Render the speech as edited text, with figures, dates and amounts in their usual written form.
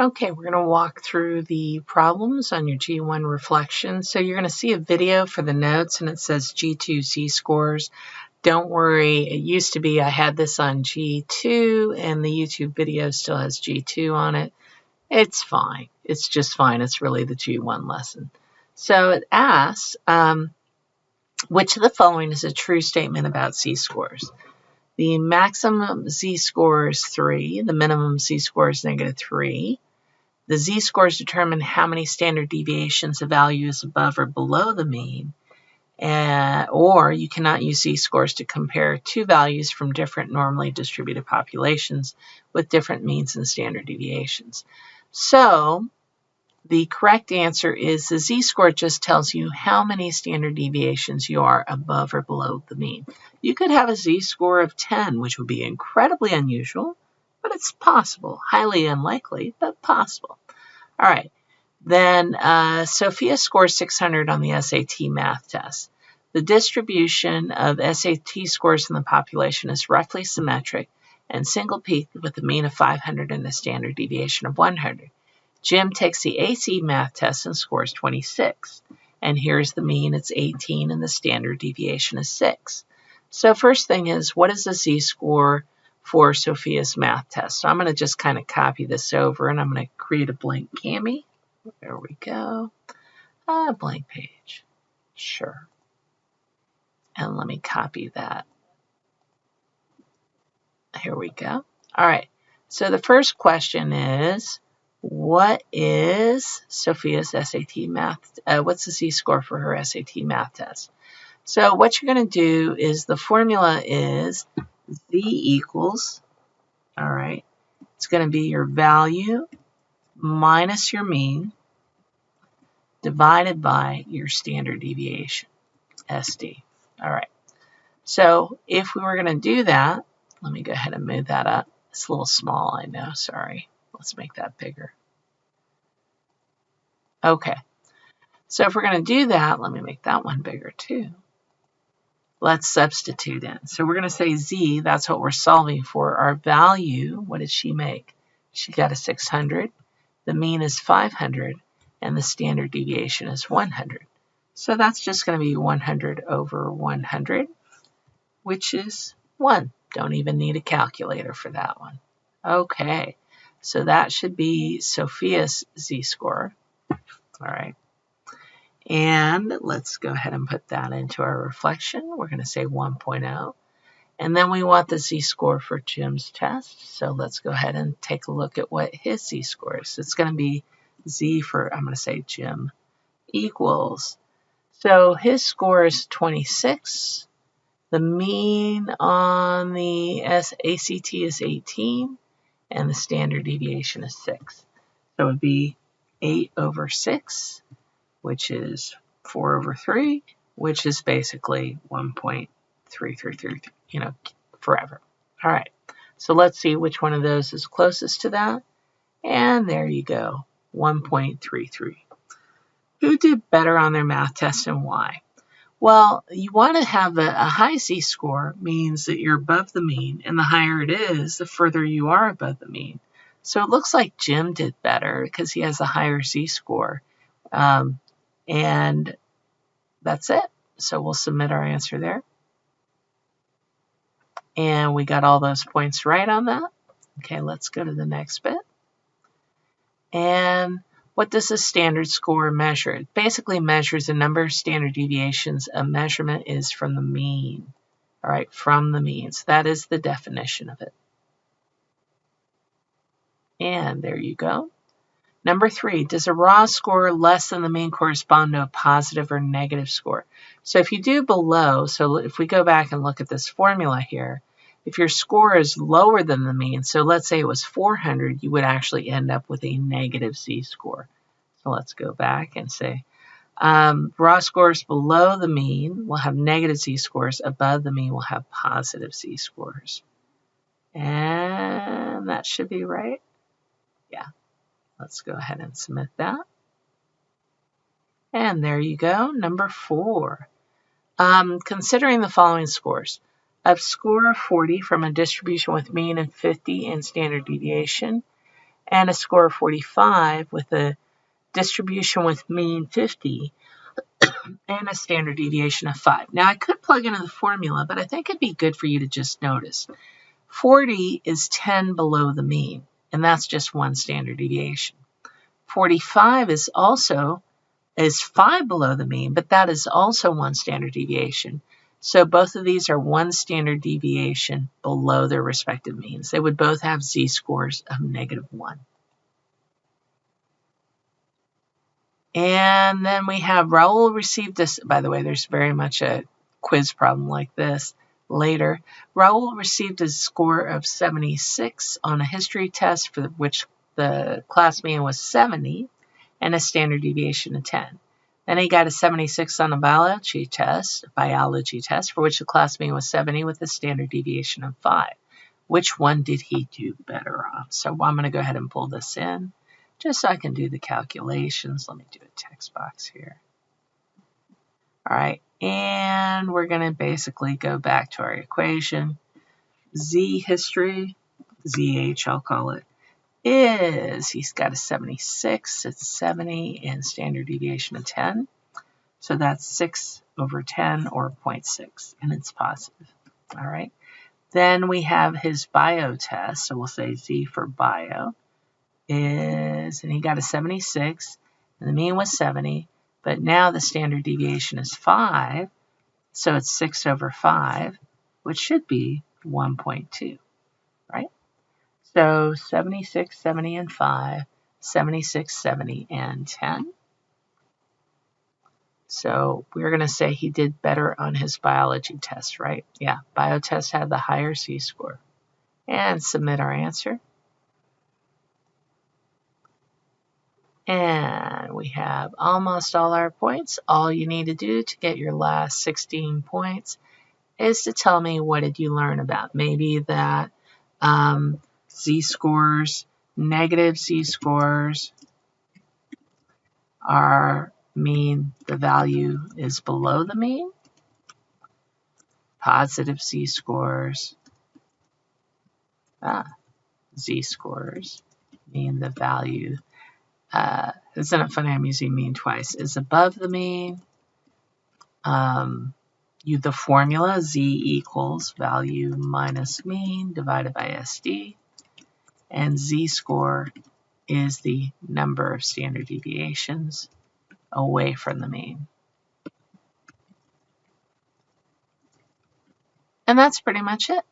Okay, we're going to walk through the problems on your G1 reflection. So you're going to see a video for the notes and it says G2 Z-scores. Don't worry, it used to be I had this on G2 and the YouTube video still has G2 on it. It's fine. It's just fine. It's really the G1 lesson. So it asks, which of the following is a true statement about Z-scores? The maximum Z-score is 3. The minimum Z-score is -3. The Z-scores determine how many standard deviations a value is above or below the mean. Or you cannot use Z-scores to compare two values from different normally distributed populations with different means and standard deviations. So the correct answer is the Z-score just tells you how many standard deviations you are above or below the mean. You could have a Z-score of 10, which would be incredibly unusual, but it's possible. Highly unlikely, but possible. All right. Then Sophia scores 600 on the SAT math test. The distribution of SAT scores in the population is roughly symmetric and single-peaked with a mean of 500 and a standard deviation of 100. Jim takes the AC math test and scores 26. And here's the mean, it's 18, and the standard deviation is 6. So first thing is, what is the Z-score for Sophia's math test? So I'm going to just kind of copy this over, and I'm going to create a blank Cami. There we go. A blank page. Sure. And let me copy that. Here we go. All right. So the first question is, what is Sophia's SAT math? What's the Z-score for her SAT math test? So what you're going to do is the formula is Z equals, all right, it's going to be your value minus your mean divided by your standard deviation, SD. All right. So if we were going to do that, let me go ahead and move that up. It's a little small, I know, sorry. Let's make that bigger. Okay. So if we're going to do that, let me make that one bigger too. Let's substitute in. So we're going to say Z, that's what we're solving for. Our value, what did she make? She got a 600. The mean is 500, and the standard deviation is 100. So that's just going to be 100 over 100, which is 1. Don't even need a calculator for that one. Okay, so that should be Sophia's Z-score. All right. And let's go ahead and put that into our reflection. We're going to say 1.0. And then we want the Z-score for Jim's test. So let's go ahead and take a look at what his Z-score is. It's going to be Z for, I'm going to say Jim, equals. So his score is 26. The mean on the ACT is 18. And the standard deviation is 6. So it would be 8 over 6, which is 4 over 3, which is basically 1.333, forever. All right, so let's see which one of those is closest to that. And there you go, 1.33. Who did better on their math test and why? Well, you want to have a high Z-score means that you're above the mean, and the higher it is, the further you are above the mean. So it looks like Jim did better because he has a higher Z-score. And that's it. So we'll submit our answer there. And we got all those points right on that. Okay, let's go to the next bit. And what does a standard score measure? It basically measures the number of standard deviations a measurement is from the mean. All right, from the mean. So that is the definition of it. And there you go. Number 3, does a raw score less than the mean correspond to a positive or negative score? So if you do below, so if we go back and look at this formula here, if your score is lower than the mean, so let's say it was 400, you would actually end up with a negative Z-score. So let's go back and say raw scores below the mean will have negative Z-scores. Above the mean will have positive Z-scores. And that should be right. Yeah. Let's go ahead and submit that. And there you go, number 4. Considering the following scores. A score of 40 from a distribution with mean and 50 in standard deviation, and a score of 45 with a distribution with mean 50 and a standard deviation of 5. Now I could plug into the formula, but I think it'd be good for you to just notice 40 is 10 below the mean, and that's just one standard deviation. 45 is 5 below the mean, but that is also one standard deviation. So both of these are one standard deviation below their respective means. They would both have z-scores of -1. And then we have Raul received this. By the way, there's very much a quiz problem like this later. Raul received a score of 76 on a history test for which the class mean was 70 and a standard deviation of 10. Then he got a 76 on a biology test for which the class mean was 70 with a standard deviation of 5. Which one did he do better on? So I'm going to go ahead and pull this in just so I can do the calculations. Let me do a text box here. All right, and we're going to basically go back to our equation. Z history, ZH I'll call it, is he's got a 76, it's 70 and standard deviation of 10. So that's 6 over 10 or 0.6, and it's positive. All right. Then we have his bio test, so we'll say Z for bio is, and he got a 76, and the mean was 70, but now the standard deviation is 5, so it's 6 over 5, which should be 1.2, right? So 76, 70, and 5, 76, 70, and 10. So we're going to say he did better on his biology test, right? Yeah, bio test had the higher z-score. And submit our answer. And we have almost all our points. All you need to do to get your last 16 points is to tell me what did you learn about. Maybe that z-scores, negative z-scores mean the value is below the mean. Positive z-scores, z-scores mean the value, isn't it funny I'm using mean twice, is above the mean. The formula z equals value minus mean divided by SD, and z-score is the number of standard deviations away from the mean. And that's pretty much it.